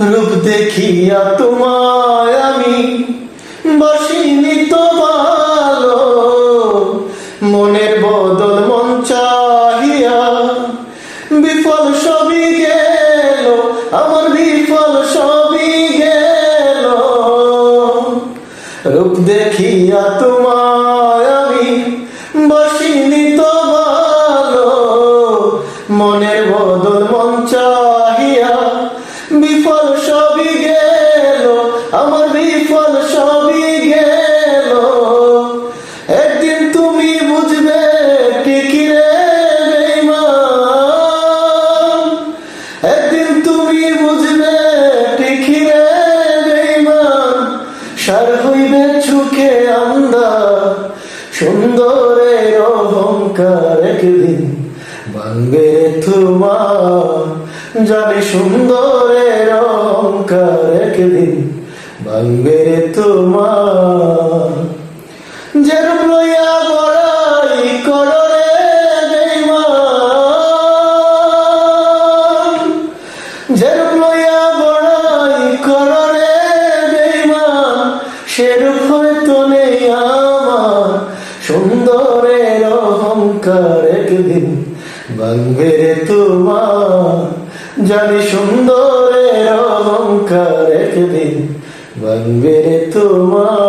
রূপ দেখিয়া তোমায় আমি বসিনি তো ভালো, মনের বদল মন চাহিয়া বিফল সবই গেল, আমার বিফল সবই গেল। রূপ দেখিয়া তোমায় আমি বসিনি তো ভালো, মনের বদল মন চাহিয়া বিফল সবই গেল, আমার বিফল সবই গেল। একদিন তুমি বুঝবে ঠিকই রে বেঈমান, একদিন তুমি বুঝবে ঠিকই রে বেঈমান। সার হইবে চোখে আন্ধা সুন্দরের অহংকার, একদিন ভাঙবে তোমার জানি সুন্দরের অহংকার, একদিন ভাঙবে তোমার। যেরূপ লইয়া বড়াই করো রে বেঈমান, যেরূপ লইয়া বড়াই করো রে বেঈমান, সেরূপ হয়তো নেই আমার সুন্দরের অহংকার, একদিন ভাঙবে তোমার জানি সুন্দরের অহংকার, একদিন ভাঙবে তোমার।